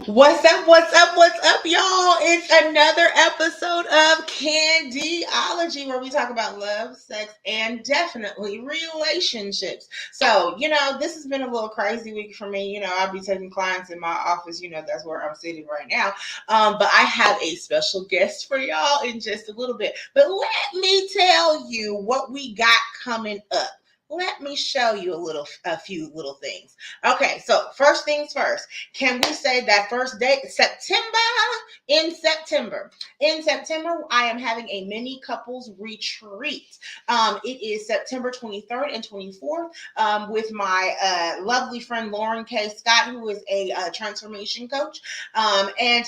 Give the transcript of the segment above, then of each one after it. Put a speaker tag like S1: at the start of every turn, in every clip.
S1: What's up? What's up? What's up, y'all? It's another episode of Candyology where we talk about love, sex, and definitely relationships. So, this has been a little crazy week for me. I'll be taking clients in my office. That's where I'm sitting right now. But I have a special guest for y'all in just a little bit. But let me tell you what we got coming up. Let me show you a few little things. Okay, so first things first. Can we say that first date, September? In September, I am having a mini couples retreat. It is September 23rd and 24th with my lovely friend Lauren K. Scott, who is a transformation coach. And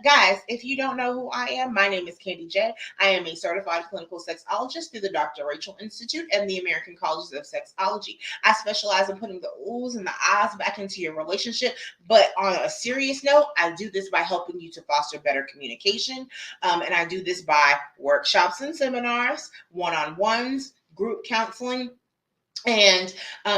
S1: guys, if you don't know who I am, my name is Candy J. I am a certified clinical sexologist through the Dr. Rachel Institute and the American Colleges of Sexology. I specialize in putting the oohs and the ahs back into your relationship. But on a serious note, I do this by helping you to foster better communication. And I do this by workshops and seminars, one-on-ones, group counseling, and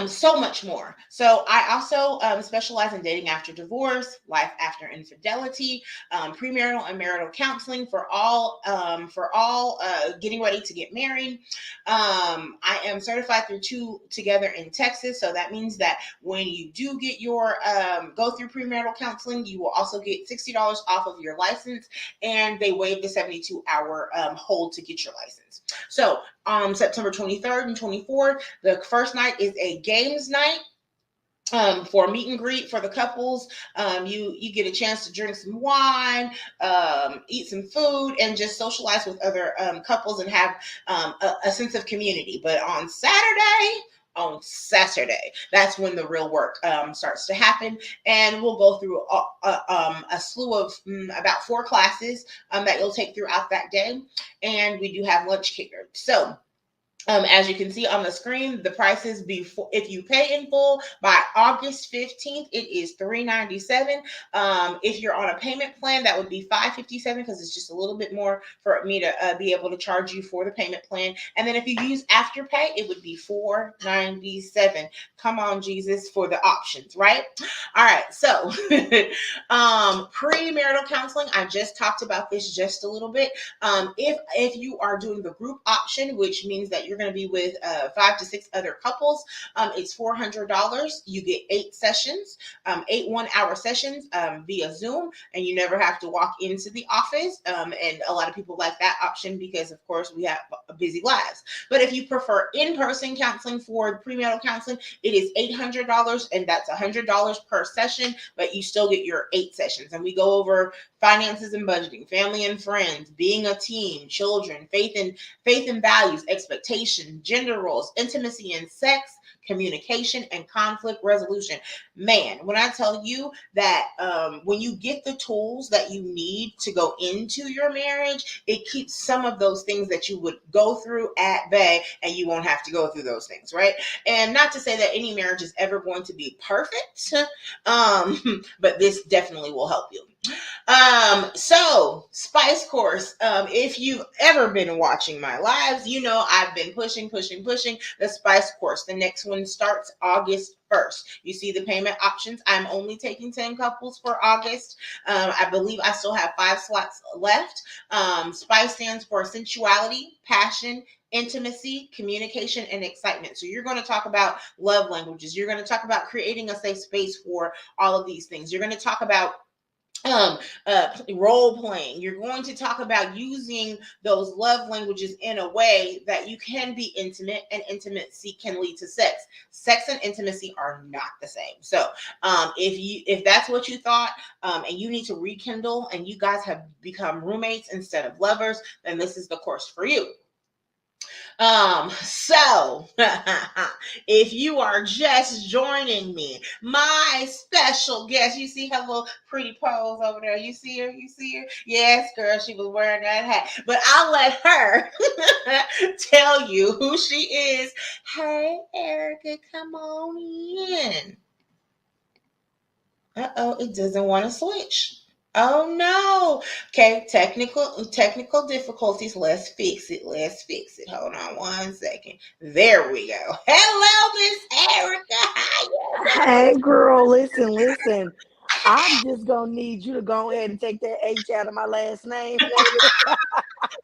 S1: so much more. So I also specialize in dating after divorce, life after infidelity, premarital and marital counseling for all getting ready to get married. I am certified through Two Together in Texas, so that means that when you do get your go through premarital counseling, you will also get $60 off of your license, and they waive the 72-hour hold to get your license. So on September 23rd and 24th, the first night is a games night. For a meet and greet for the couples. You get a chance to drink some wine, eat some food, and just socialize with other couples and have a sense of community. But on Saturday, that's when the real work starts to happen, and we'll go through a slew of about 4 classes that you'll take throughout that day, and we do have lunch catered. So as you can see on the screen, the prices before, if you pay in full by August 15th, it is $397. If you're on a payment plan, that would be $557 because it's just a little bit more for me to be able to charge you for the payment plan. And then if you use Afterpay, it would be $497. Come on, Jesus, for the options, right? All right, so premarital counseling, I just talked about this just a little bit. If you are doing the group option, which means that you're going to be with 5 to 6 other couples, it's $400. You get 8 sessions, 8 one-hour sessions via Zoom, and you never have to walk into the office. And a lot of people like that option because, of course, we have busy lives. But if you prefer in-person counseling for premarital counseling, it is $800, and that's $100 per session, but you still get your 8 sessions. And we go over finances and budgeting, family and friends, being a team, children, faith and values, expectation, gender roles, intimacy and sex, communication, and conflict resolution. Man, when I tell you that when you get the tools that you need to go into your marriage, it keeps some of those things that you would go through at bay, and you won't have to go through those things, right? And not to say that any marriage is ever going to be perfect, but this definitely will help you. So Spice Course, if you've ever been watching my lives, I've been pushing the Spice Course. The next one starts August 1st. You see the payment options. I'm only taking 10 couples for August. I believe I still have 5 slots left. Spice stands for sensuality, passion, intimacy, communication, and excitement. So you're going to talk about love languages. You're going to talk about creating a safe space for all of these things. You're going to talk about role playing. You're going to talk about using those love languages in a way that you can be intimate, and intimacy can lead to sex. Sex and intimacy are not the same. So if that's what you thought, and you need to rekindle, and you guys have become roommates instead of lovers, then this is the course for you. So if you are just joining me, my special guest, you see her little pretty pose over there. You see her? Yes, girl, she was wearing that hat. But I'll let her tell you who she is. Hey, Erica, come on in. It doesn't want to switch. Oh no. Okay, technical difficulties. Let's fix it. Hold on one second. There we go. Hello, Miss Erica.
S2: Hey, girl, listen. I'm just gonna need you to go ahead and take that H out of my last name.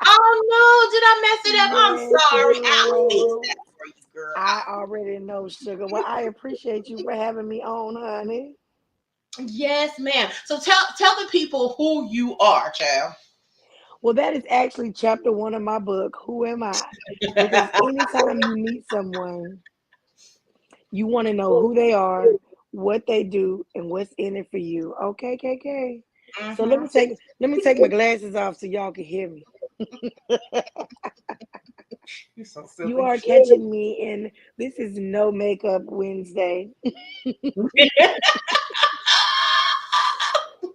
S1: Oh no, did I mess it up? I'm
S2: Yes,
S1: sorry. I'll fix
S2: girl.
S1: that for you, girl.
S2: I already know, sugar. Well, I appreciate you for having me on, honey.
S1: Yes, ma'am. So tell the people who you are, child.
S2: Well, that is actually chapter one of my book, Who Am I? Because anytime you meet someone, you want to know who they are, what they do, and what's in it for you. Okay, KK. So
S1: Hmm.
S2: let me take my glasses off so y'all can hear me.
S1: You're so
S2: You
S1: silly.
S2: are catching me in this is no makeup Wednesday.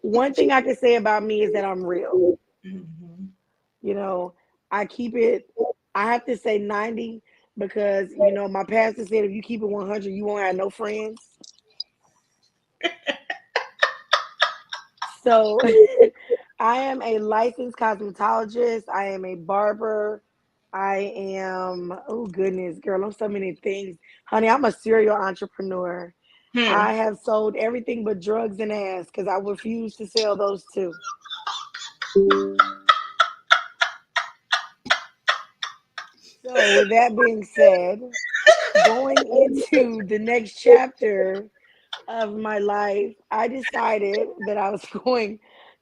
S2: One thing I can say about me is that I'm real.
S1: Mhm.
S2: You know, I keep it, I have to say 90 because, you know, my pastor said if you keep it 100, you won't have no friends. So I am a licensed cosmetologist. I am a barber. I am, oh goodness, girl, I'm so many things. Honey, I'm a serial entrepreneur.
S1: Hmm.
S2: I have sold everything but drugs and ass because I refuse to sell those too. So, with that being said, going into the next chapter of my life, I decided that I was going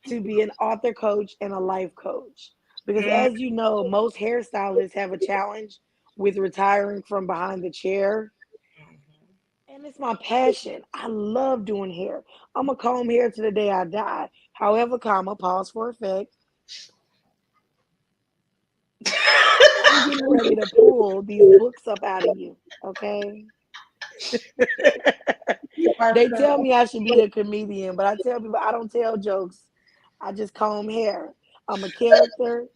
S2: to be an author coach and a life coach. Because
S1: Mm.
S2: as you know, most hairstylists have a challenge with retiring from behind the chair. And it's my passion. I love doing hair. I'm going to comb hair to the day I die. However, comma, pause for effect. I'm getting ready to pull these books up out of you. Okay. They tell me I should be a comedian, but I tell people I don't tell jokes. I just comb hair. I'm a character.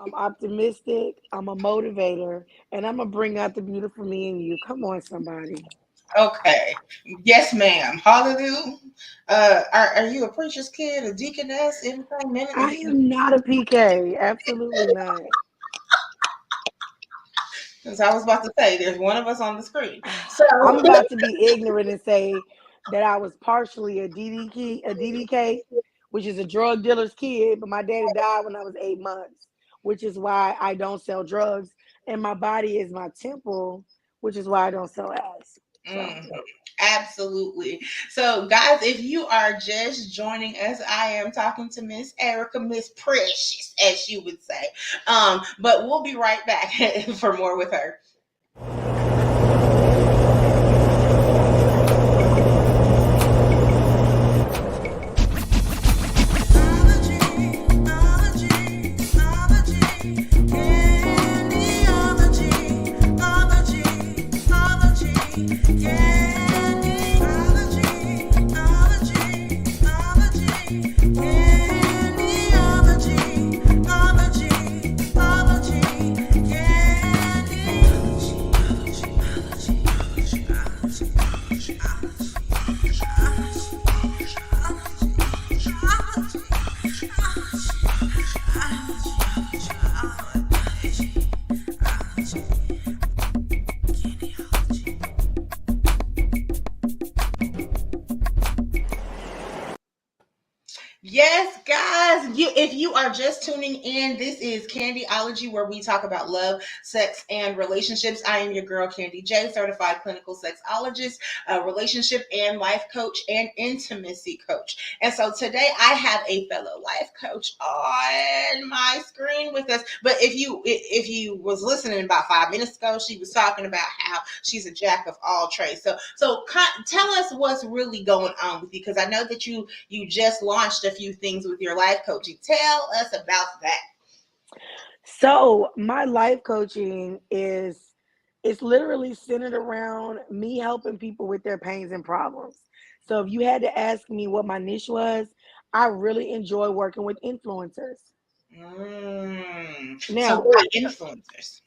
S2: I'm optimistic. I'm a motivator, and I'm gonna bring out the beautiful me in you. Come on, somebody.
S1: Okay. Yes, ma'am. Hallelujah. Are you a preacher's kid, a deaconess, anything?
S2: I am not a PK. Absolutely not.
S1: Because I was about to say, there's one of us on the screen. So,
S2: I'm about to be ignorant and say that I was partially a DDK, which is a drug dealer's kid, but my daddy died when I was 8 months, which is why I don't sell drugs. And my body is my temple, which is why I don't sell ass. So
S1: mhm, absolutely. So, guys, if you are just joining us, I am talking to Miss Erica, Miss Precious, as she would say. But we'll be right back for more with her. Yes, guys. If you are just tuning in, this is Candyology, where we talk about love, sex, and relationships. I am your girl, Candy J, certified clinical sexologist, relationship and life coach, and intimacy coach. And so today I have a fellow life coach on my screen with us. But if you was listening about 5 minutes ago, she was talking about how she's a jack of all trades. Tell us what's really going on with you, because I know that you just launched a few things with your life coaching. Tell us about that.
S2: so my life coaching is it's literally centered around me helping people with their pains and problems. So if you had to ask me what my niche was, I really enjoy working with influencers.
S1: So
S2: Now,
S1: what are influencers?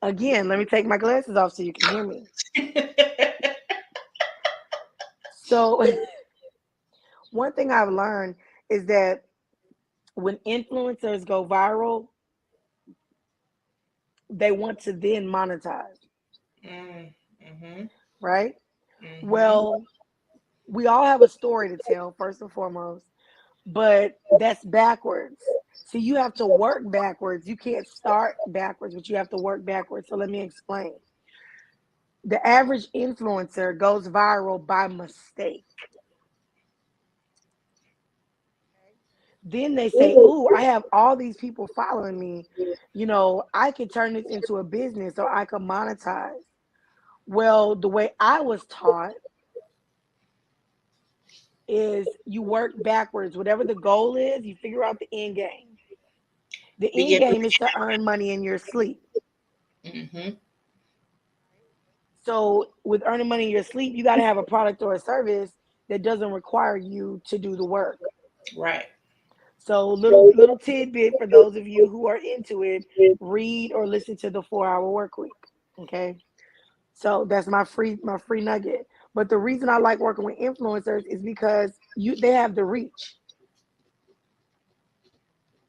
S2: again, let me take my glasses off so you can hear me. So, one thing I've learned is that when influencers go viral, they want to then monetize,
S1: Mm-hmm.
S2: right?
S1: Mm-hmm.
S2: Well, We all have a story to tell, first and foremost, but that's backwards. So you have to work backwards. You can't start backwards, but you have to work backwards. So let me explain. The average influencer goes viral by mistake. Then they say, "Ooh, I have all these people following me. I could turn this into a business or I could monetize." Well, the way I was taught is you work backwards. Whatever the goal is, you figure out the end game. The end
S1: Begin with
S2: game is to earn money in your sleep.
S1: mm-hmm.
S2: So, with earning money in your sleep, you got to have a product or a service that doesn't require you to do the work.
S1: Right.
S2: So, little tidbit for those of you who are into it, read or listen to the 4 Hour Work Week. Okay, so that's my free nugget. But the reason I like working with influencers is because they have the reach.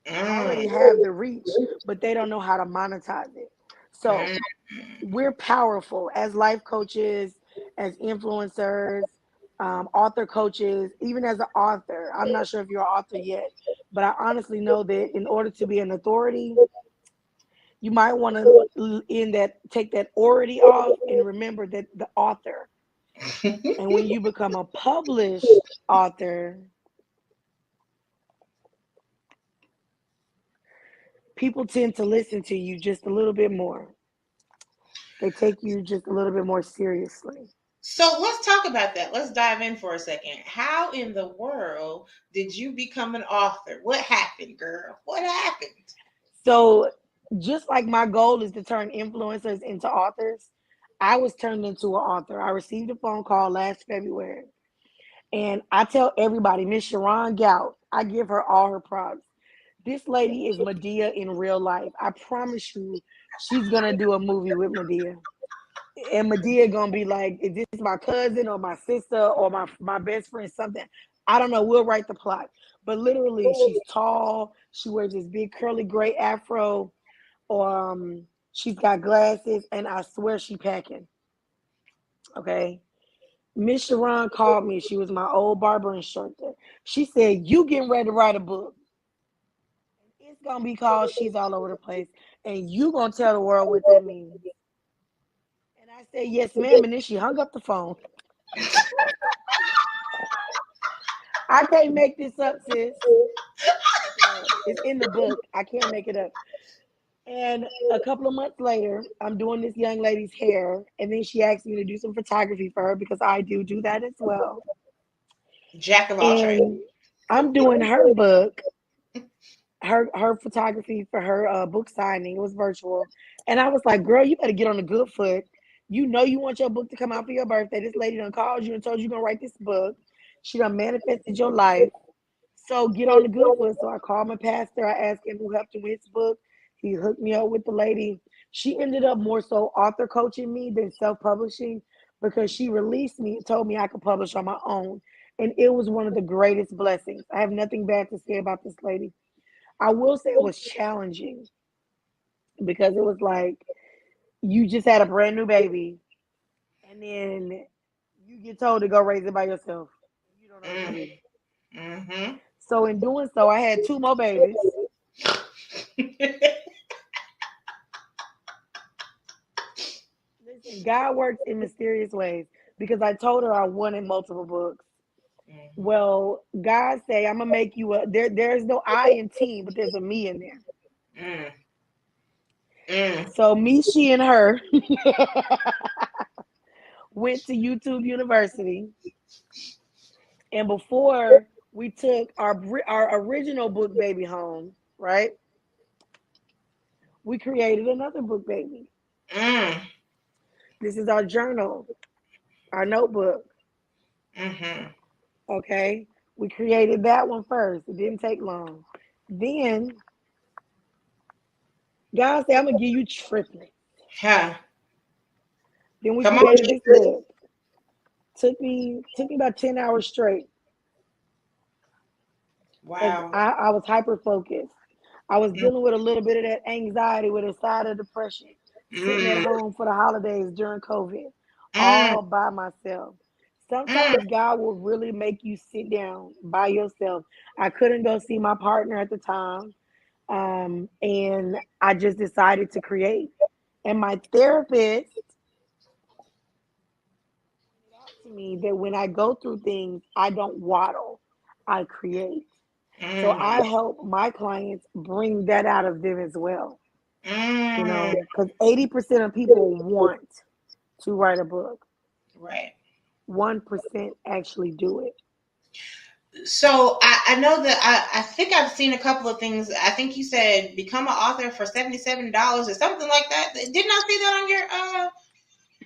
S2: They already
S1: Mm,
S2: have the reach, but they don't know how to monetize it. So
S1: mm.
S2: we're powerful as life coaches, as influencers, author coaches, even as an author. I'm not sure if you're an author yet, but I honestly know that in order to be an authority, you might want to in that take that already off and remember that the author. And when you become a published author, people tend to listen to you just a little bit more. They take you just a little bit more seriously.
S1: So let's talk about that. Let's dive in for a second. How in the world did you become an author? What happened, girl? What happened?
S2: So, just like my goal is to turn influencers into authors, I was turned into an author. I received a phone call last February, and I tell everybody, Miss Sharon Gout, I give her all her props. This lady is Medea in real life. I promise you, she's gonna do a movie with Medea. And Medea gonna be like, is this my cousin or my sister or my best friend? Something. I don't know. We'll write the plot. But literally, she's tall. She wears this big curly gray afro. She's got glasses, and I swear she packing. Okay. Miss Sharon called me. She was my old barber instructor. She said, "You getting ready to write a book. It's gonna be called She's All Over the Place, and you gonna tell the world what that means." And I said, "Yes, ma'am." And then she hung up the phone. I can't make this up, sis. Make it up. It's in the book. I can't make it up. And a couple of months later, I'm doing this young lady's hair, and then she asked me to do some photography for her because I do that as well.
S1: Jack of all trades.
S2: And I'm doing her book, her photography for her book signing. It was virtual, and I was like, "Girl, you better get on the good foot. You know you want your book to come out for your birthday. This lady done called you and told you gonna write this book. She done manifested your life. So get on the good foot." So I called my pastor. I asked him who helped him with his book. He hooked me up with the lady. She ended up more so author coaching me than self-publishing because she released me and told me I could publish on my own. And it was one of the greatest blessings. I have nothing bad to say about this lady. I will say it was challenging because it was like you just had a brand new baby and then you get told to go raise it by yourself. You don't know what to
S1: Mm,
S2: do.
S1: mm-hmm.
S2: So in doing so, I had two more babies. Listen, God works in mysterious ways because I told her I wanted multiple books.
S1: Mm-hmm.
S2: Well, God say I'm gonna make you a there's no I in team, but there's a me in there.
S1: Mm, mm.
S2: So me, she, and her went to YouTube University, and before we took our original book baby home, right? We created another book baby.
S1: Mm,
S2: This is our journal, our notebook.
S1: mm-hmm.
S2: Okay, we created that one first. It didn't take long. Then God said, "I'm gonna give you triplets."
S1: Huh.
S2: Then we
S1: Come on,
S2: created this
S1: Jesus.
S2: book. Took me about 10 hours straight because
S1: Wow.
S2: I was hyper focused. I was dealing with a little bit of that anxiety with a side of depression, sitting at
S1: Mm,
S2: home for the holidays during COVID,
S1: mm,
S2: all by myself.
S1: Mm.
S2: Sometimes God will really make you sit down by yourself. I couldn't go see my partner at the time. And I just decided to create. And my therapist pointed out to me that when I go through things, I don't waddle, I create. So
S1: Mm.
S2: I help my clients bring that out of them as well.
S1: Mm.
S2: Because 80% of people want to write a book,
S1: Right.
S2: 1% actually do it.
S1: So I know that I think I've seen a couple of things. I think you said become an author for $77 or something like that. Didn't I see that on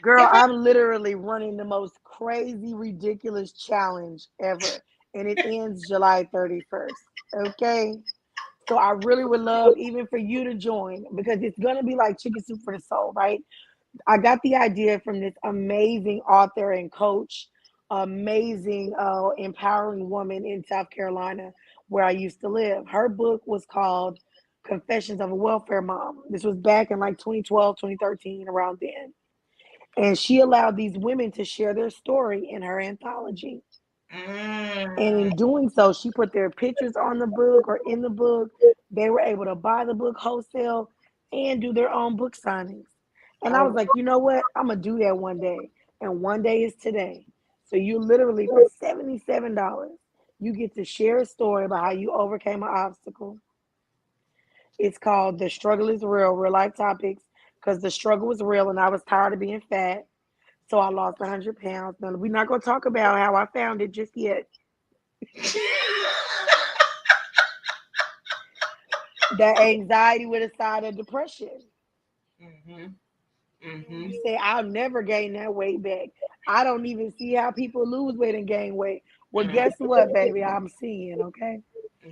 S2: Girl,
S1: your page?
S2: I'm literally running the most crazy, ridiculous challenge ever. And it ends July 31st. Okay. So I really would love even for you to join because it's going to be like chicken soup for the soul, right? I got the idea from this amazing author and coach, amazing, empowering woman in South Carolina where I used to live. Her book was called Confessions of a Welfare Mom. This was back in like 2012, 2013, around then. And she allowed these women to share their story in her anthology. And
S1: Mm.
S2: in doing so, she put their pictures on the book or in the book. They were able to buy the book wholesale and do their own book signings. And I was
S1: Oh,
S2: like, you know what? I'm going to do that one day. And one day is today. So you literally, for $77, you get to share a story about how you overcame an obstacle. It's called The Struggle is Real Life Topics, because the struggle was real and I was tired of being fat. So I lost 100 pounds. Now, we're not going to talk about how I found it just yet. That anxiety with a side of depression.
S1: mhm,
S2: And
S1: mhm,
S2: you say, I'll never gain that weight back. I don't even see how people lose weight and gain weight. Well, guess
S1: mhm.
S2: what, baby? I'm seeing, okay?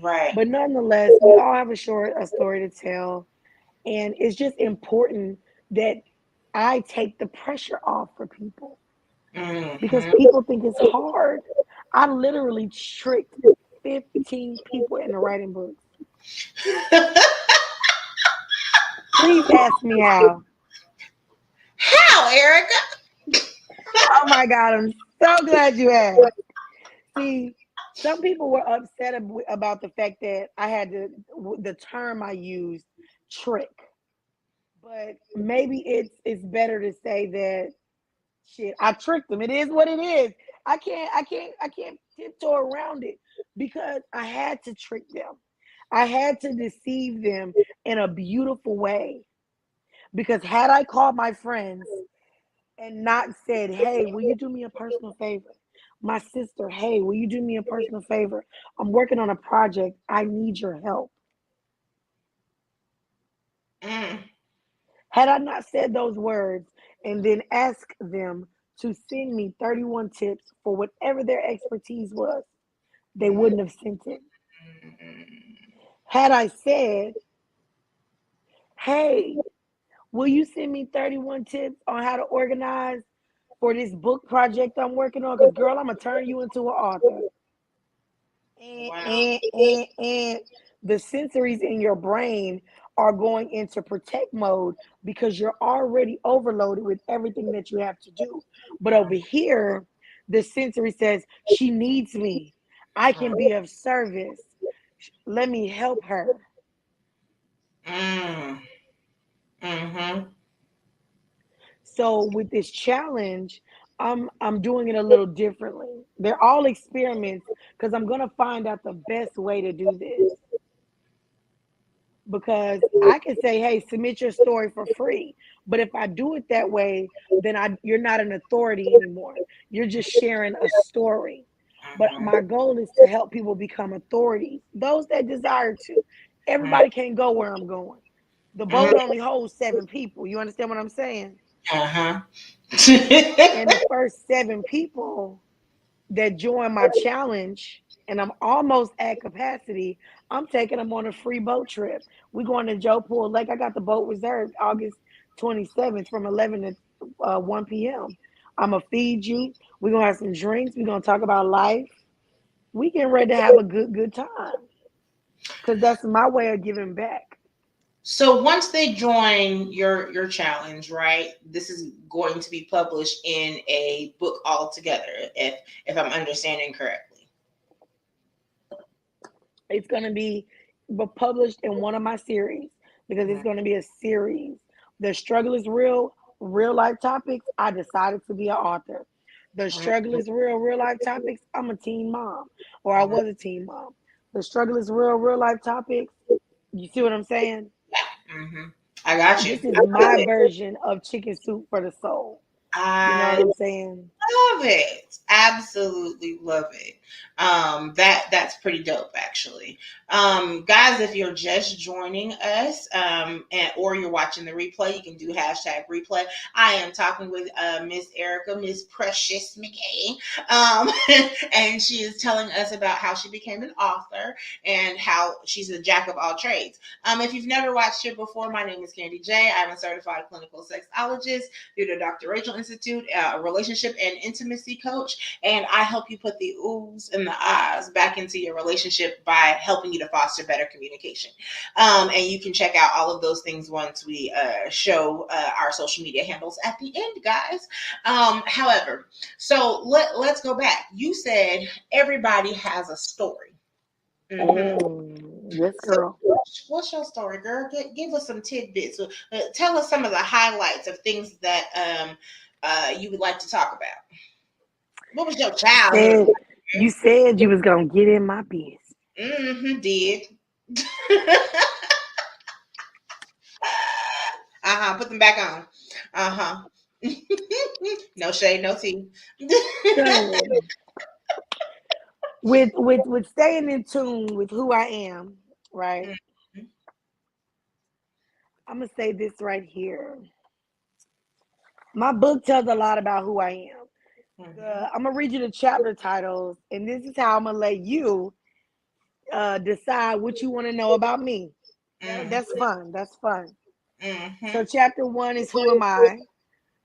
S1: Right.
S2: But nonetheless, we all have a story to tell. And it's just important that I take the pressure off for people because
S1: Mhm.
S2: people think it's hard. I literally tricked 15 people into writing books. Please ask me how.
S1: How, Erica?
S2: Oh my God, I'm so glad you asked. See, some people were upset about the fact that I had the term I used, trick. But maybe it's better to say that shit, I tricked them. It is what it is. I can't tiptoe around it because I had to trick them. I had to deceive them in a beautiful way. Because had I called my friends and not said, hey, will you do me a personal favor? My sister, hey, will you do me a personal favor? I'm working on a project. I need your help.
S1: Mm.
S2: Had I not said those words and then asked them to send me 31 tips for whatever their expertise was, they
S1: Mm.
S2: wouldn't have sent it. Had I said, hey, will you send me 31 tips on how to organize for this book project I'm working on? Because, girl, I'm going to turn you into an author. and,
S1: Wow.
S2: and, and, and the sensories in your brain are going into protect mode because you're already overloaded with everything that you have to do. But over here, the sensory says, she needs me. I can be of service. Let me help her.
S1: Mm. Mhm.
S2: So with this challenge, I'm doing it a little differently. They're all experiments because I'm gonna find out the best way to do this. Because I can say, hey, submit your story for free. But if I do it that way, then you're not an authority anymore. You're just sharing a story. But
S1: Mhm.
S2: my goal is to help people become authorities, those that desire to.
S1: Mhm.
S2: Everybody can't go where I'm going. The boat
S1: Mhm.
S2: only holds 7 people. You understand what I'm saying?
S1: Uh-huh.
S2: And the first 7 people that join my challenge and I'm almost at capacity, I'm taking them on a free boat trip. We're going to Joe Pool Lake. I got the boat reserved August 27th from 11 to 1 p.m. I'm going to feed you. We're going to have some drinks. We're going to talk about life. We getting ready to have a good time because that's my way of giving back.
S1: So once they join your challenge, right? This is going to be published in a book altogether, if I'm understanding correctly.
S2: It's going to be published in one of my series because it's going to be a series. The struggle is real, real life topics. I decided to be an author. The struggle is real, real life topics. I'm a teen mom, or I was a teen mom. The struggle is real, real life topics. You see what I'm saying?
S1: Mm-hmm. I got you.
S2: This is my version of chicken soup for the soul. You know what
S1: I
S2: I'm saying?
S1: love it. Absolutely love it. That's pretty dope, actually. Guys, if you're just joining us, or you're watching the replay, you can do hashtag replay. I am talking with Miss Erica, Miss Precious McGee, and she is telling us about how she became an author and how she's a jack of all trades. If you've never watched it before, my name is Candy J. I'm a certified clinical sexologist through the Dr. Rachel Institute, a relationship and intimacy coach, and I help you put the oohs and the ahs back into your relationship by helping you to foster better communication. And you can check out all of those things once we show our social media handles at the end, guys. However, so let's go back. You said everybody has a story.
S2: Yes,
S1: So,
S2: girl.
S1: what's your story, girl? Give us some tidbits. Tell us some of the highlights of things that you would like to talk about. What was your childhood?
S2: Said you said you was gonna get in my biz.
S1: Mm-hmm, did. Put them back on. Uh-huh. No shade, no tea.
S2: So with staying in tune with who I am, right? I'm gonna say this right here. My book tells a lot about who I am. I'm gonna read you the chapter titles, and this is how I'm gonna let you decide what you want to know about me. That's fun. That's fun. So chapter 1 is who am I?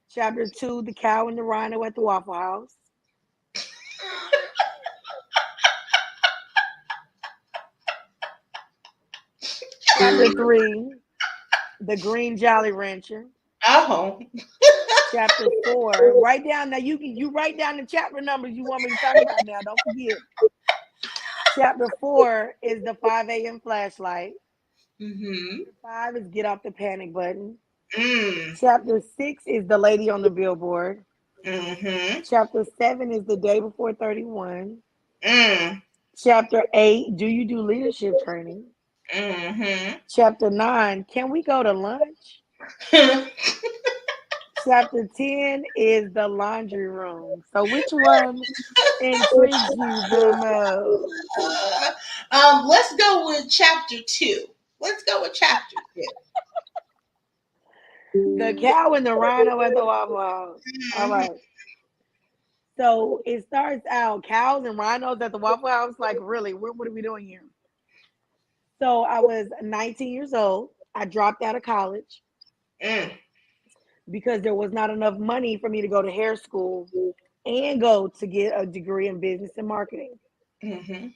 S2: Chapter 2, the cow and the rhino at the Waffle House. Chapter 3, the green Jolly Rancher.
S1: Oh.
S2: Chapter 4. Write down now. You write down the chapter numbers you want me to talk about now. Don't forget. Chapter 4 is the 5 a.m. flashlight.
S1: Mm-hmm.
S2: Chapter 5 is get off the panic button.
S1: Mm.
S2: Chapter 6 is the lady on the billboard.
S1: Mm-hmm.
S2: Chapter 7 is the day before 31.
S1: Mm.
S2: Chapter 8, do you do leadership training?
S1: Mm-hmm.
S2: Chapter 9, can we go to lunch? Chapter 10 is the laundry room. So which one intrigues you the most?
S1: Let's go with chapter 2. Let's go with chapter 2.
S2: The cow and the rhino at the Waffle House. All
S1: Mm-hmm.
S2: right. So it starts out cows and rhinos at the Waffle House. Like, really, what are we doing here? So I was 19 years old. I dropped out of college
S1: Mm.
S2: because there was not enough money for me to go to hair school and go to get a degree in business and marketing.
S1: Mm-hmm.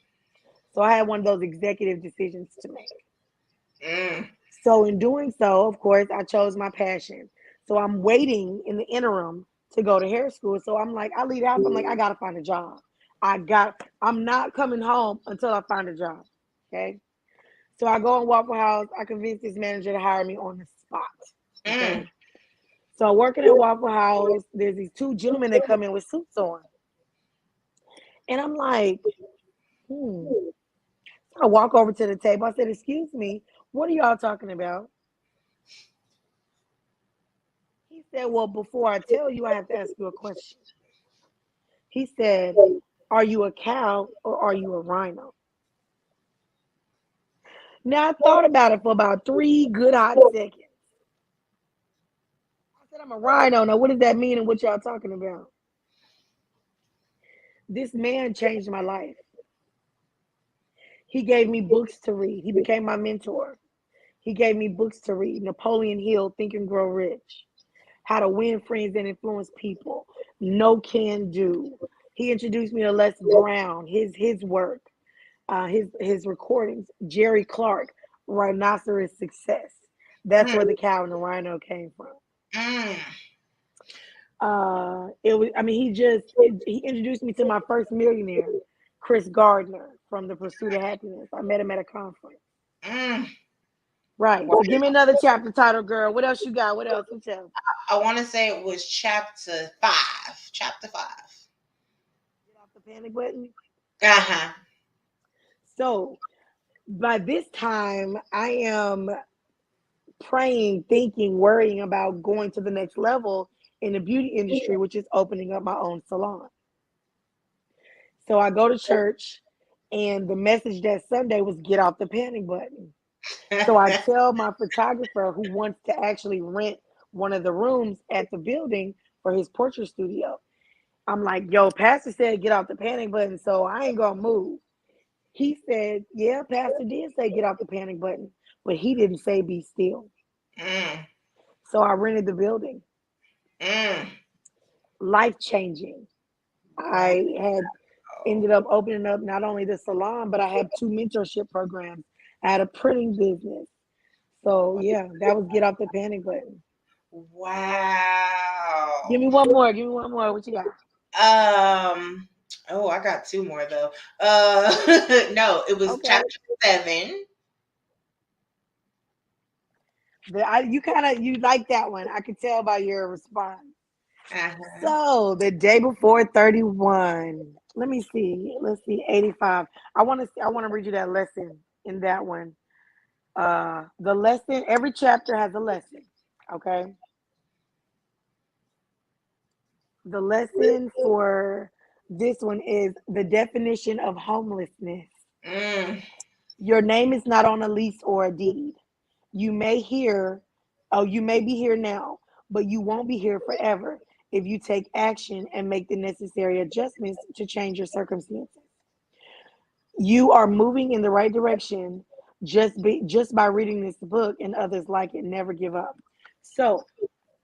S2: So I had one of those executive decisions to make.
S1: Mm.
S2: So in doing so, of course, I chose my passion. So I'm waiting in the interim to go to hair school. So I'm like, I leave the house. I'm like, I gotta find a job. I'm not coming home until I find a job. Okay. So I go in Waffle House. I convince this manager to hire me on the spot. Okay.
S1: Mm.
S2: So working at Waffle House, there's these two gentlemen that come in with suits on. And I'm like, hmm. So I walk over to the table. I said, excuse me, what are y'all talking about? He said, well, before I tell you, I have to ask you a question. He said, are you a cow or are you a rhino? Now I thought about it for about 3 good hot seconds. I said, I'm a rhino. Now, what does that mean and what y'all talking about? This man changed my life. He gave me books to read. He became my mentor. He gave me books to read. Napoleon Hill, Think and Grow Rich. How to Win Friends and Influence People. No Can Do. He introduced me to Les Brown, his work, his recordings. Jerry Clark, Rhinoceros Success. That's where the cow and the rhino came from.
S1: Mm.
S2: It was. I mean, he introduced me to my first millionaire, Chris Gardner from The Pursuit of Happiness. I met him at a conference.
S1: Mm.
S2: Right.
S1: Wow.
S2: So give me another chapter title, girl. What else you got? What else? What else?
S1: I want to say it was chapter 5. Chapter 5.
S2: Get off the panic button.
S1: Uh-huh.
S2: So by this time, I am praying, thinking, worrying about going to the next level in the beauty industry, which is opening up my own salon. So I go to church, and the message that Sunday was get off the panic button. So I tell my photographer who wants to actually rent one of the rooms at the building for his portrait studio. I'm like, yo, Pastor said get off the panic button, so I ain't gonna move. He said, yeah, Pastor did say get off the panic button, but he didn't say be still.
S1: Mm.
S2: So I rented the building.
S1: Mm.
S2: Life changing.
S1: Wow.
S2: I had ended up opening up not only the salon, but I had 2 mentorship programs. I had a printing business. So yeah, that was get off the panic button. Give
S1: Wow.
S2: me one more. Give me one more. What you got?
S1: Oh, I got 2 more though. No, it was
S2: Okay.
S1: chapter 7.
S2: You like that one. I could tell by your response.
S1: Uh-huh.
S2: So the day before 31. Let me see. Let's see. 85. I want to read you that lesson in that one. The lesson, every chapter has a lesson. Okay. The lesson for this one is the definition of homelessness.
S1: Mm.
S2: Your name is not on a lease or a deed. You may hear, oh, you may be here now, but you won't be here forever if you take action and make the necessary adjustments to change your circumstances. You are moving in the right direction just by reading this book and others like it. Never give up. So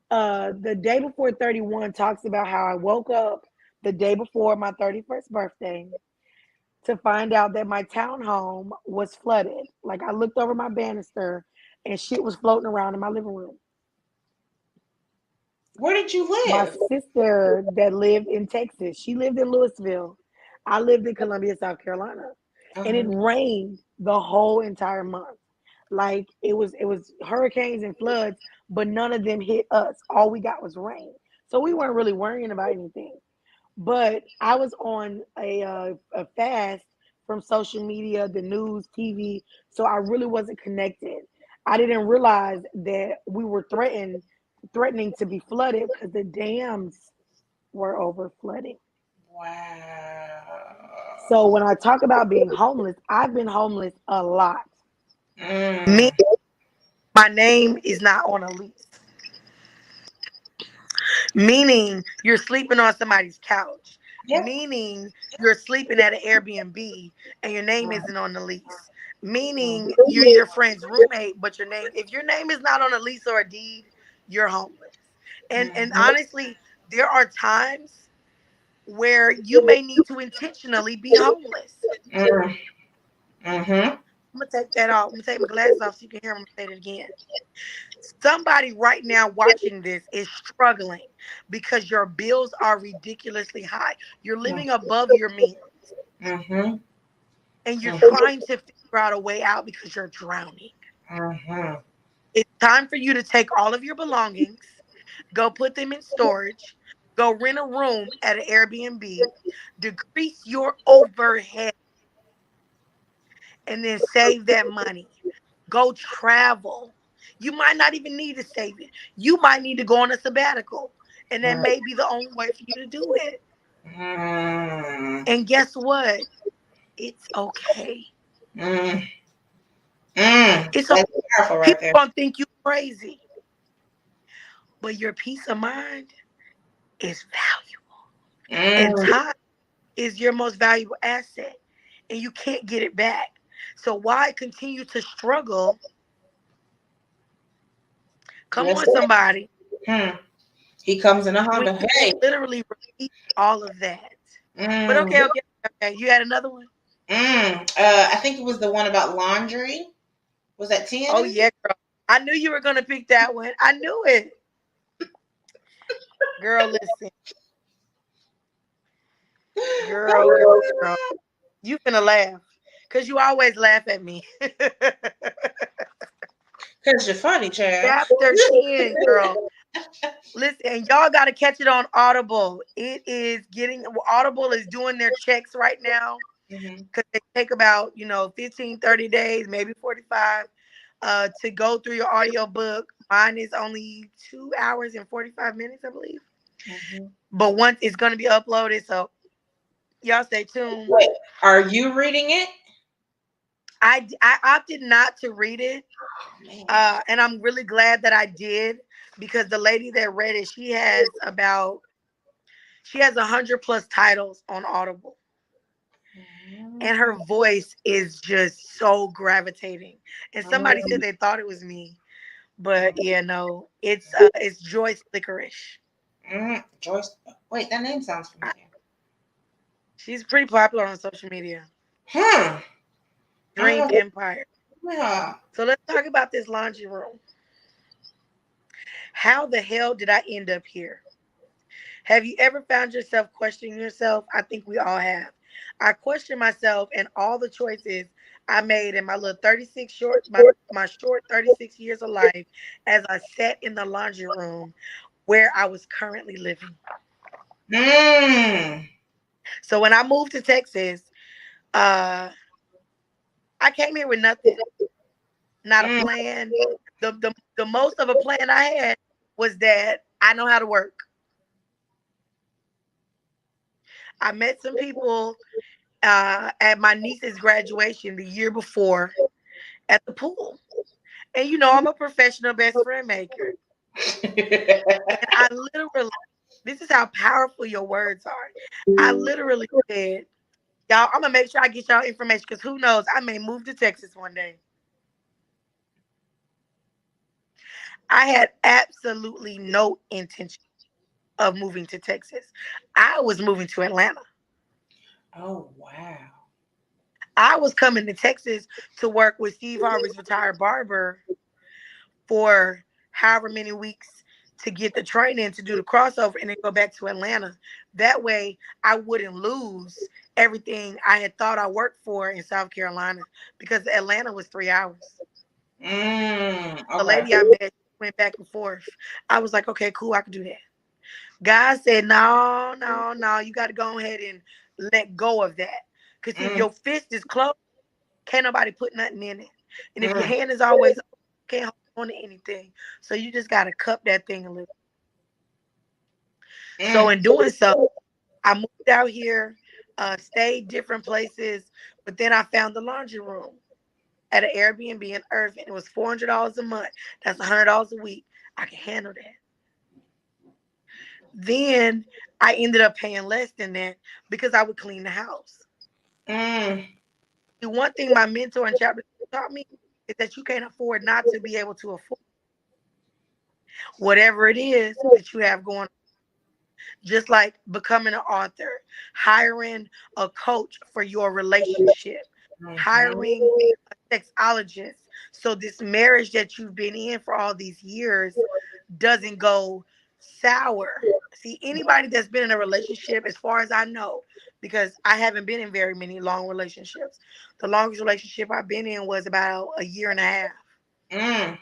S2: the day before 31 talks about how I woke up the day before my 31st birthday to find out that my townhome was flooded. Like I looked over my banister and shit was floating around in my living room.
S1: Where did you
S2: My
S1: live?
S2: sister that lived in Texas, she lived in Louisville. I lived in Columbia, South Carolina. And it
S1: Uh-huh.
S2: rained the whole entire month. Like it was hurricanes and floods, but none of them hit us. All we got was rain. So we weren't really worrying about anything. But I was on a fast from social media, the news, TV, so I really wasn't connected. I didn't realize that we were threatening to be flooded because the dams were over flooding.
S1: Wow.
S2: So when I talk about being homeless, I've been homeless a lot. Me,
S1: Mm.
S2: my name is not on a lease, meaning you're sleeping on somebody's couch,
S1: Yep.
S2: meaning you're sleeping at an Airbnb and your name isn't on the lease, meaning you're your friend's roommate, but if your name is not on a lease or a deed, you're homeless. And
S1: Mhm.
S2: honestly, there are times where you may need to intentionally be homeless.
S1: Mm. Mhm.
S2: I'm gonna take that off. I'm gonna take my glasses off so you can hear me say it again. Somebody right now watching this is struggling because your bills are ridiculously high. You're living above your means
S1: Mhm.
S2: and you're
S1: Mhm.
S2: trying to figure out a way out because you're drowning.
S1: Mhm.
S2: It's time for you to take all of your belongings, go put them in storage, go rent a room at an Airbnb, decrease your overhead, and then save that money. Go travel. You might not even need to save it. You might need to go on a sabbatical. And that may be the only way for you to do it.
S1: Mm.
S2: And guess what? It's okay.
S1: Mm. Mm.
S2: It's okay.
S1: That's powerful right
S2: People
S1: there.
S2: gonna think you crazy, but your peace of mind is valuable. And
S1: Mm.
S2: time is your most valuable asset. And you can't get it back. So why continue to struggle? Come
S1: Just
S2: on, somebody.
S1: hmm. He comes in a
S2: When
S1: Honda.
S2: you can
S1: Hey.
S2: literally repeat all of that. But
S1: Mm.
S2: okay. You had another one?
S1: Mm. I think it was the one about laundry. Was that
S2: Oh
S1: 10?
S2: yeah, girl. I knew you were gonna pick that one. I knew it. Girl, listen. Girl, girl, girl. You finna laugh. Cause you always laugh at me.
S1: Because you're funny, child.
S2: Chapter 10, girl. Listen, y'all gotta catch it on Audible. It is getting Audible is doing their checks right now.
S1: Mhm.
S2: Because they take about 15, 30 days, maybe 45, to go through your audio book. Mine is only 2 hours and 45 minutes, I believe.
S1: Mhm.
S2: But once it's going to be uploaded, so y'all stay tuned.
S1: Wait, are you reading it?
S2: I opted not to read it,
S1: Oh, man.
S2: and I'm really glad that I did, because the lady that read it, she has 100 plus titles on Audible. And her voice is just so gravitating. And somebody said they thought it was me, but yeah, no, it's Joyce Licorice.
S1: Joyce. Wait, that name sounds familiar.
S2: She's pretty popular on social media.
S1: Hmm.
S2: Dream Empire.
S1: Yeah.
S2: So let's talk about this laundry room. How the hell did I end up here? Have you ever found yourself questioning yourself? I think we all have. I question myself and all the choices I made in my little 36 short my short 36 years of life as I sat in the laundry room where I was currently living.
S1: Mm.
S2: So when I moved to Texas, uh I came here with nothing. Not a
S1: Mm.
S2: plan. The most of a plan I had was that I know how to work. I met some people at my niece's graduation the year before at the pool. And I'm a professional best friend maker. And I literally, this is how powerful your words are. I literally said, y'all, I'm going to make sure I get y'all information, because who knows, I may move to Texas one day. I had absolutely no intention of moving to Texas. I was moving to Atlanta.
S1: Oh, wow.
S2: I was coming to Texas to work with Steve Harvey's retired barber for however many weeks to get the training to do the crossover and then go back to Atlanta. That way I wouldn't lose everything I had thought I worked for in South Carolina, because Atlanta was 3 hours. The
S1: Okay.
S2: lady I met went back and forth. I was like, okay, cool, I can do that. God said, no, no, no, you got to go ahead and let go of that. Because if
S1: Mm.
S2: your fist is closed, can't nobody put nothing in it. And if your
S1: Mm.
S2: hand is always open, you can't hold on to anything. So you just got to cup that thing a little. So
S1: Mm.
S2: in doing so, I moved out here, stayed different places, but then I found the laundry room at an Airbnb in Irving. It was $400 a month. That's $100 a week. I can handle that. Then I ended up paying less than that because I would clean the house.
S1: Mm.
S2: The one thing my mentor in chapter taught me is that you can't afford not to be able to afford whatever it is that you have going on. Just like becoming an author, hiring a coach for your relationship,
S1: Mhm.
S2: hiring a sexologist. So this marriage that you've been in for all these years doesn't go sour. See, anybody that's been in a relationship, as far as I know, because I haven't been in very many long relationships. The longest relationship I've been in was about a year and a half.
S1: Mm.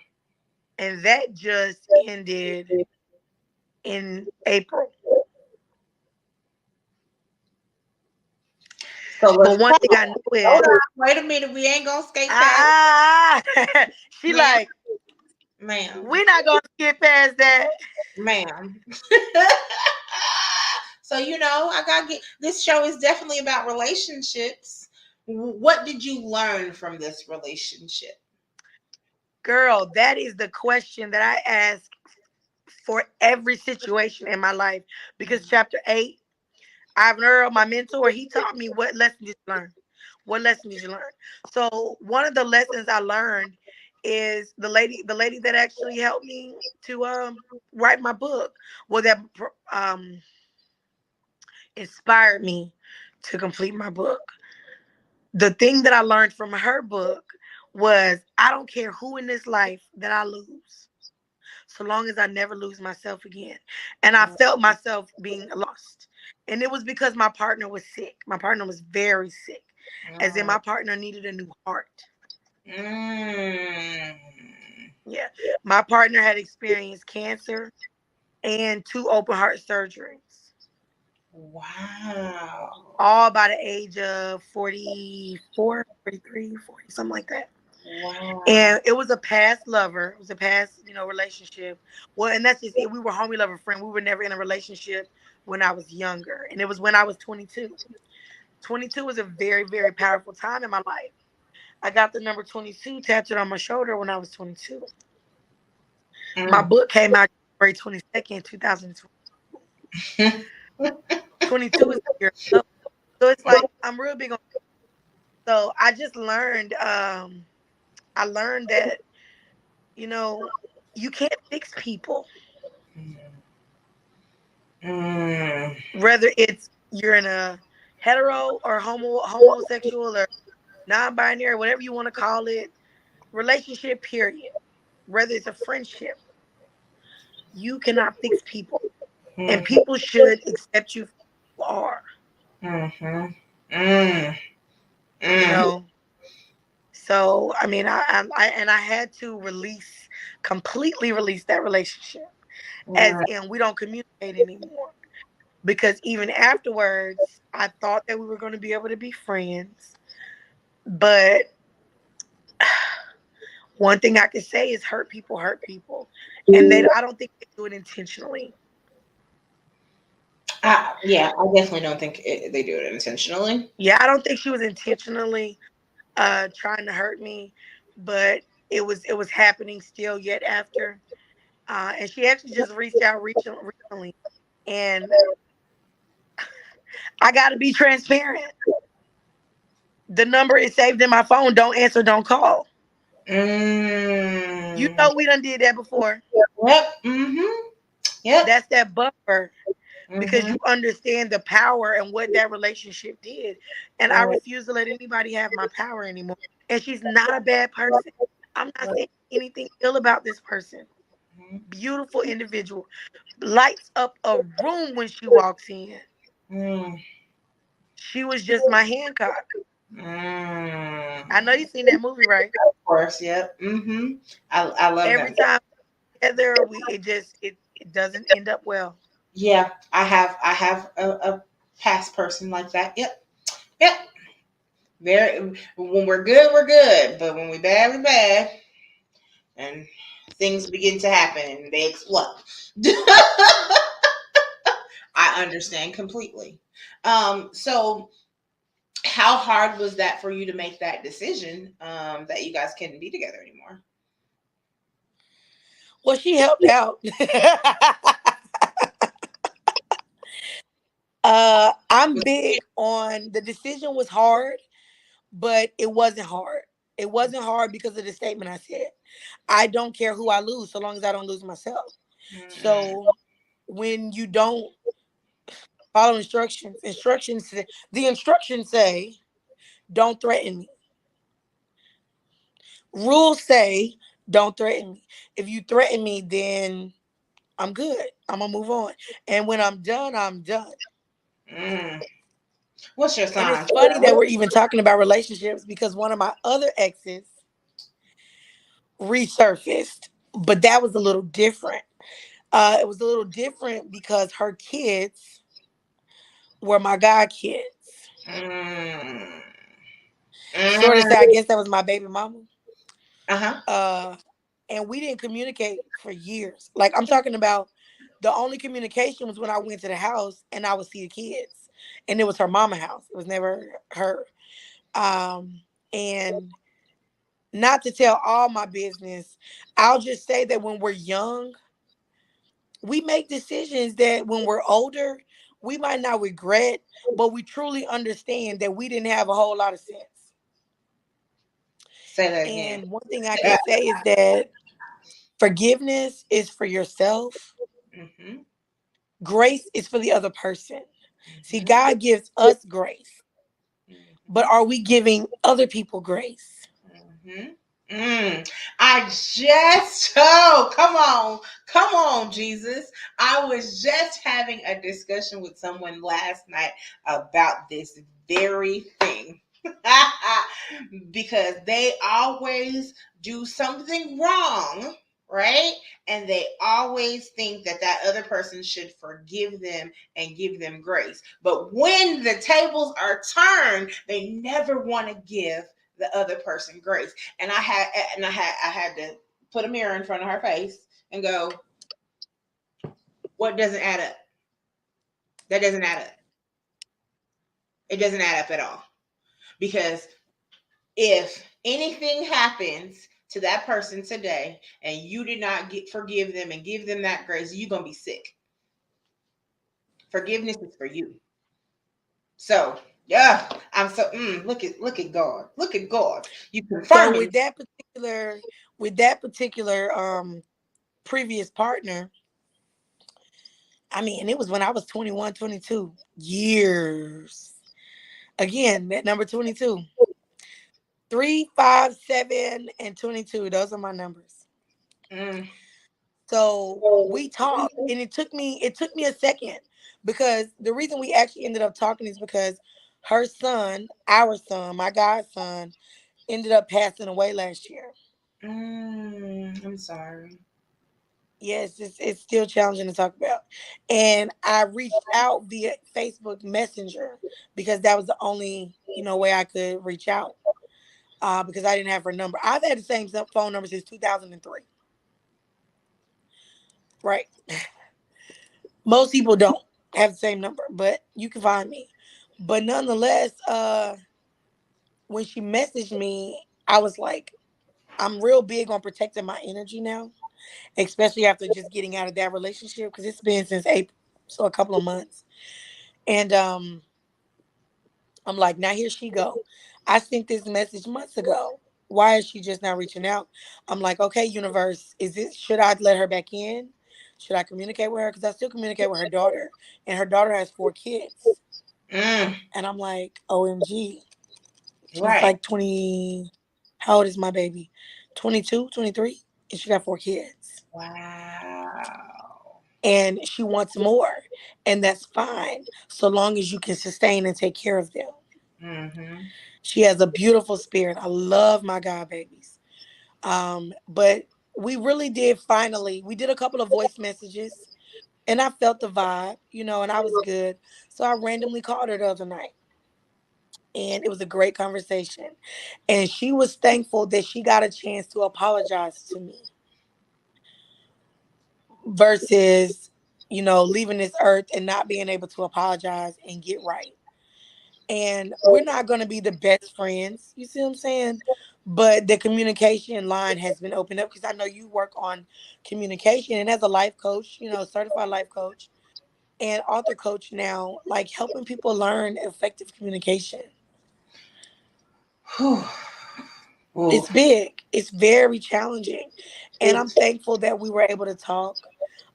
S2: And that just ended in April.
S1: So let's
S2: But one thing I know
S1: hold
S2: is,
S1: on. Wait a minute. We ain't gonna skate past,
S2: ah, she
S1: ma'am.
S2: like,
S1: Ma'am.
S2: we're not gonna skip past that.
S1: Ma'am. So I gotta get this show is definitely about relationships. What did you learn from this relationship?
S2: Girl, that is the question that I ask for every situation in my life. Because chapter 8, Ivan Earl, my mentor, he taught me, what lesson did you learn? What lesson did you learn? So one of the lessons I learned is the lady that actually helped me to write my book. Well, that um inspired me to complete my book. The thing that I learned from her book was, I don't care who in this life that I lose, so long as I never lose myself again. And I felt myself being lost. And it was because my partner was sick. My partner was very sick, as in my partner needed a new heart.
S1: Mm.
S2: Yeah. My partner had experienced cancer and 2 open heart surgeries,
S1: Wow.
S2: all by the age of 44, 43, 40, something like that.
S1: Wow.
S2: And it was a past lover. It was a past, relationship. Well, and that's just it. We were homie lover friend. We were never in a relationship when I was younger. And it was when I was 22. 22 was a very, very powerful time in my life. I got the number 22 tattooed on my shoulder when I was 22. My
S1: Mm.
S2: book came out January 22nd, 2020. 22 is the year of love. So it's like I'm real big on. So I learned that, you know, you can't fix people.
S1: Mm.
S2: Whether it's you're in a hetero or homosexual or non-binary, whatever you want to call it, relationship, period. Whether it's a friendship, you cannot fix people. And
S1: Mm.
S2: people should accept you for who you are,
S1: Mm. Mm.
S2: you
S1: Mm.
S2: know. So I mean, I had to completely release that relationship, as
S1: Mm.
S2: in we don't communicate anymore. Because even afterwards, I thought that we were going to be able to be friends, but one thing I can say is hurt people, and I don't think they do it intentionally.
S1: Yeah, I definitely don't think they do it intentionally.
S2: Yeah, I don't think she was intentionally trying to hurt me, but it was happening still yet after. And she actually just reached out recently, and I got to be transparent. The number is saved in my phone. Don't answer, don't call. You
S1: Mm.
S2: know we done did that before.
S1: Yep. Mm-hmm. Yep.
S2: That's that buffer, because
S1: Mm-hmm.
S2: you understand the power and what that relationship did. And I
S1: Right.
S2: refuse to let anybody have my power anymore. And she's not a bad person. I'm not saying anything ill about this person. Beautiful individual. Lights up a room when she walks in.
S1: Mm-hmm.
S2: She was just my Hancock. I know
S1: Mm.
S2: you've seen that movie, right?
S1: Of course. Yep. Mm-hmm. I love
S2: Every
S1: them.
S2: time together, it doesn't end up well.
S1: Yeah, I have a past person like that. Yep. Yep. Very. When we're good, we're good. But when we bad, we bad. And things begin to happen and they explode. I understand completely. So how hard was that for you to make that decision that you guys couldn't be together anymore?
S2: Well, she helped out. I'm big on the decision was hard, but it wasn't hard. It wasn't hard because of the statement I said. I don't care who I lose so long as I don't lose myself.
S1: Mm-mm.
S2: So when you don't follow the instructions say don't threaten me. Rules say don't threaten me. If you threaten me, then I'm good. I'm gonna move on. And when I'm done, I'm done.
S1: Mm. What's your
S2: And
S1: sign?
S2: it's funny that we're even talking about relationships because one of my other exes resurfaced, but that was a little different. It was a little different because her kids were my god kids.
S1: Mm.
S2: Sort of
S1: Mm.
S2: say, I guess that was my baby mama.
S1: Uh-huh.
S2: Uh, and we didn't communicate for years. Like I'm talking about, the only communication was when I went to the house and I would see the kids, and it was her mama house. It was never her. And not to tell all my business, I'll just say that when we're young, we make decisions that when we're older, we might not regret, but we truly understand that we didn't have a whole lot of sense.
S1: Say that again.
S2: And one thing I can say is that forgiveness is for yourself,
S1: Mm-hmm.
S2: grace is for the other person. See,
S1: Mm-hmm.
S2: God gives us grace, but
S1: Mm-hmm.
S2: are we giving other people grace?
S1: Mm-hmm. I just, come on, Jesus. I was just having a discussion with someone last night about this very thing. Because they always do something wrong, right? And they always think that that other person should forgive them and give them grace. But when the tables are turned, they never want to give the other person grace. And I had to put a mirror in front of her face and go, what doesn't add up? That doesn't add up. It doesn't add up at all. Because if anything happens to that person today and you did not forgive them and give them that grace, you're gonna be sick. Forgiveness is for you. So yeah, I'm so look at God. Look at God. You
S2: So
S1: confirming.
S2: with that particular previous partner, I mean, and it was when I was 21, 22 years. Again, that number 22. 3, 5, 7, and 22. Those are my numbers.
S1: Mm.
S2: So we talked, and it took me a second, because the reason we actually ended up talking is because her son, our son, my godson, ended up passing away last year.
S1: I'm sorry.
S2: Yes, it's still challenging to talk about. And I reached out via Facebook Messenger because that was the only, way I could reach out. Because I didn't have her number. I've had the same phone number since 2003. Right. Most people don't have the same number, but you can find me. But nonetheless, when she messaged me, I was like, I'm real big on protecting my energy now, especially after just getting out of that relationship, because it's been since April, so a couple of months. And I'm like, now here she go. I sent this message months ago. Why is she just now reaching out? I'm like, okay, universe, should I let her back in? Should I communicate with her? Because I still communicate with her daughter, and her daughter has 4 kids.
S1: Mm.
S2: And I'm like, OMG. She's
S1: Right.
S2: like 20. How old is my baby? 22, 23, and she got 4 kids.
S1: Wow.
S2: And she wants more. And that's fine, so long as you can sustain and take care of them.
S1: Mm-hmm.
S2: She has a beautiful spirit. I love my god babies. But we did a couple of voice messages, and I felt the vibe, and I was good. So I randomly called her the other night, and it was a great conversation. And she was thankful that she got a chance to apologize to me versus, leaving this earth and not being able to apologize and get right. And we're not going to be the best friends. You see what I'm saying? But the communication line has been opened up, because I know you work on communication, and as a life coach, certified life coach and author coach now, like helping people learn effective communication.
S1: Whew. Ooh.
S2: It's big. It's very challenging. And I'm
S1: It's
S2: thankful that we were able to talk.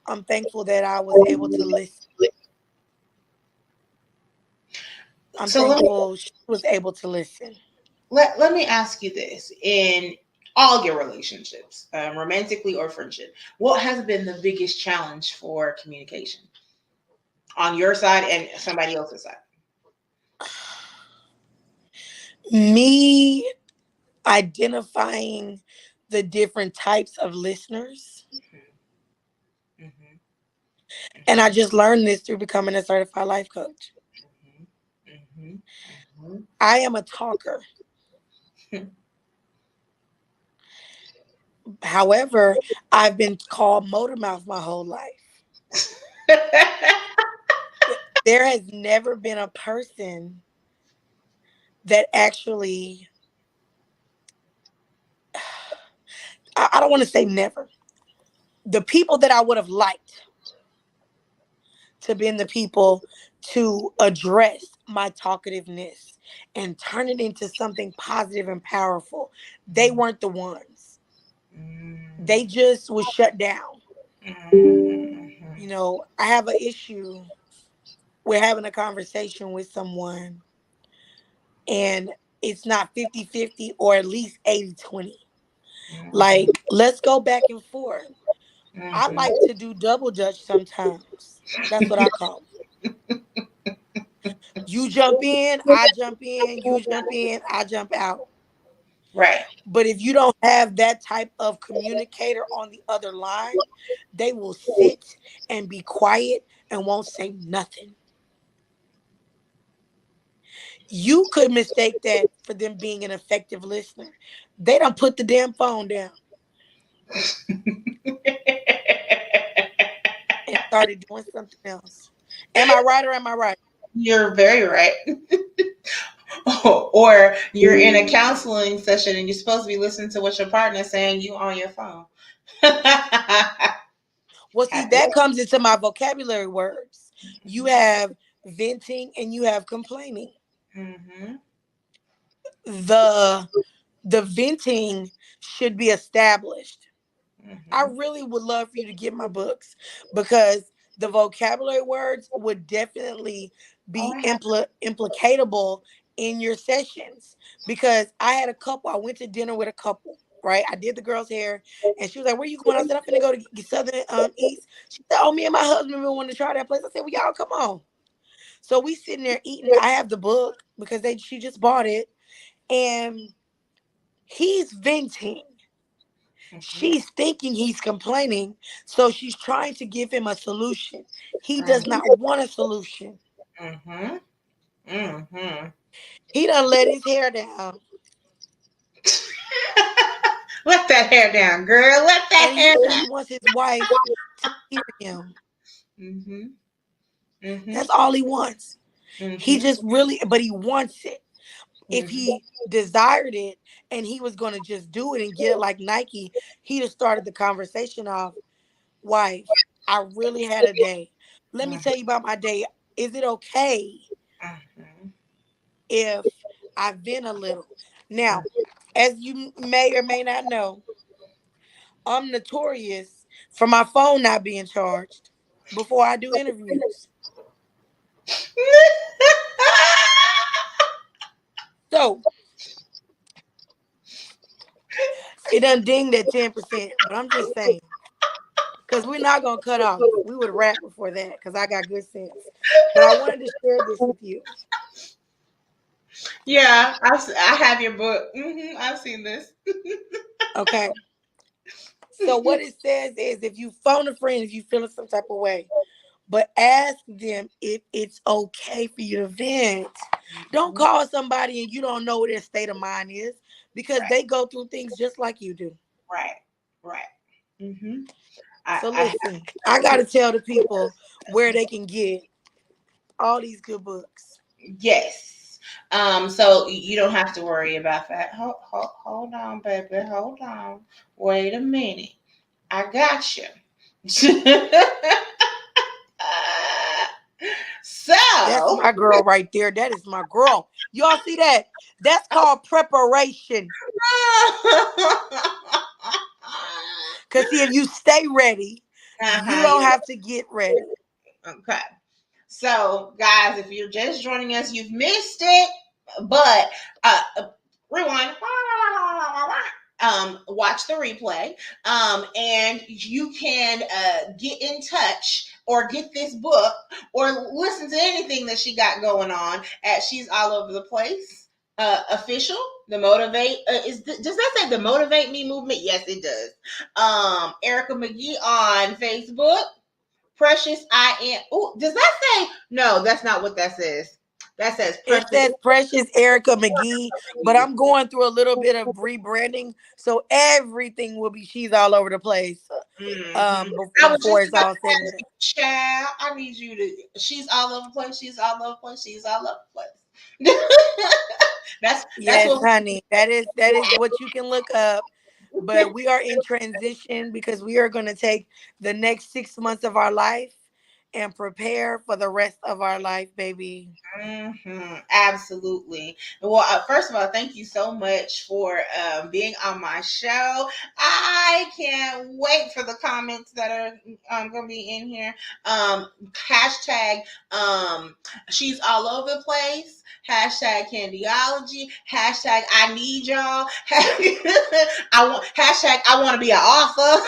S2: I'm thankful that I was able to listen. I'm
S1: so let me
S2: thankful she was able to listen.
S1: let me ask you this: in all your relationships, romantically or friendship, what has been the biggest challenge for communication on your side and somebody else's side?
S2: Me identifying the different types of listeners.
S1: Mm-hmm.
S2: And I just learned this through becoming a certified life coach.
S1: Mm-hmm. Mm-hmm.
S2: I am a talker. However, I've been called motor mouth my whole life. There has never been a person that actually, I don't want to say never. The people that I would have liked to been the people to address my talkativeness and turn it into something positive and powerful, they weren't the ones.
S1: Mm-hmm.
S2: They just was shut down.
S1: Mm-hmm.
S2: I have an issue with having a conversation with someone, and it's not 50-50, or at least 80-20.
S1: Mhm.
S2: Like, let's go back and forth. I
S1: Mhm.
S2: like to do double dutch sometimes. That's what I call it. You jump in, I jump in, you jump in, I jump out.
S1: Right.
S2: But if you don't have that type of communicator on the other line, they will sit and be quiet and won't say nothing. You could mistake that for them being an effective listener. They don't put the damn phone down and started doing something else. Am I right or am I right?
S1: You're very right. Or you're in a counseling session and you're supposed to be listening to what your partner's saying, you on your phone.
S2: Well, see,
S1: Happy.
S2: that comes into my vocabulary words. You have venting and you have complaining.
S1: Mm-hmm.
S2: The the venting should be established. I
S1: Mm-hmm.
S2: really would love for you to get my books because the vocabulary words would definitely
S1: Oh,
S2: be
S1: I have.
S2: implicatable in your sessions. Because I had a couple, I went to dinner with a couple, right? I did the girl's hair and she was like, "Where you going?" I said, "I'm finna go to Southern East." She said, "Oh, me and my husband been wanting to try that place." I said, "Well, y'all come on." So we sitting there eating. I have the book because she just bought it, and he's venting.
S1: Mm-hmm.
S2: She's thinking he's complaining, so she's trying to give him a solution. He does
S1: Mm-hmm.
S2: not want a solution.
S1: Mm-hmm. Mm-hmm.
S2: He done let his hair down,
S1: Let that hair down, girl. Let that
S2: and
S1: hair
S2: he wants his wife to hear him.
S1: down. Mm-hmm. Mm-hmm.
S2: That's all he wants. He
S1: Mm-hmm.
S2: just really, but he wants it. If
S1: Mm-hmm.
S2: he desired it and he was going to just do it and get it like Nike, he'd have started the conversation off. "Wife, I really had a day. Let me tell you about my day. Is it okay
S1: Mm-hmm.
S2: if I've been a little?" Now, as you may or may not know, I'm notorious for my phone not being charged before I do interviews. So it done dinged at 10%, but I'm just saying, because we're not going to cut off. We would rap before that because I got good sense. But I wanted to share this with you.
S1: Yeah, I have your book. Mm-hmm. I've seen this.
S2: Okay. So what it says is if you phone a friend, if you feeling some type of way, but ask them if it's okay for you to vent. Don't
S1: Mhm.
S2: call somebody and you don't know what their state of mind is because
S1: Right,
S2: they go through things just like you do.
S1: right, right. Mm-hmm.
S2: So
S1: I
S2: listen, I got to tell the people where they can get all these good books.
S1: yes. So you don't have to worry about that. Hold on, baby. Hold on. Wait a minute. I got you.
S2: That's
S1: So,
S2: my girl right there. That is my girl. Y'all see that? That's called preparation. Because see, if you stay ready, you
S1: uh-huh,
S2: don't have to get ready.
S1: okay. So, guys, if you're just joining us, you've missed it, but rewind. Watch the replay, and you can get in touch or get this book or listen to anything that she got going on at She's All Over the Place official. The motivate does that say the Motivate Me movement? Yes, it does. Erica McGee on Facebook. Precious I am. Oh, does that say? No, that's not what that says. That says
S2: It
S1: Precious.
S2: says Precious Erica McGee, but I'm going through a little bit of rebranding, so everything will be She's All Over the Place.
S1: Mm-hmm. I was
S2: Before
S1: just
S2: it's
S1: about
S2: all
S1: to
S2: said and
S1: ask
S2: done.
S1: you, child. I need you to. She's all over the place. She's all over the place. She's all over the place. That's
S2: Yes,
S1: what.
S2: honey, that is what you can look up. But we are in transition because we are going to take the next 6 months of our life and prepare for the rest of our life, baby.
S1: Absolutely. Well, first of all, thank you so much for being on my show. I can't wait for the comments that are going to be in here. Hashtag she's all over the place. Hashtag candyology. Hashtag I need y'all. Hashtag I want to be an author.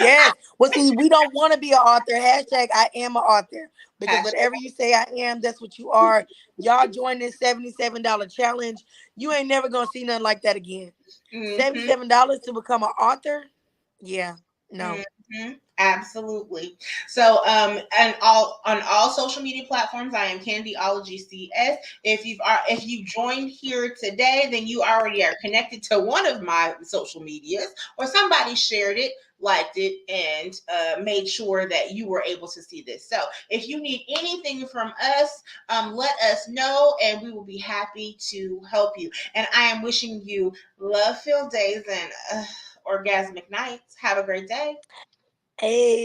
S2: Yes. Well, see, we don't want to be an author. Hashtag I am an author. Because
S1: Hashtag.
S2: whatever you say I am, that's what you are. Y'all join this $77 challenge. You ain't never gonna see nothing like that again.
S1: Mm-hmm.
S2: $77 to become an author? Yeah. No.
S1: Absolutely. So, and all on all social media platforms, I am candyologycs. If you joined here today, then you already are connected to one of my social medias, or somebody shared it, liked it, and made sure that you were able to see this. So, if you need anything from us, let us know, and we will be happy to help you. And I am wishing you love-filled days and orgasmic nights. Have a great day.
S2: Hey.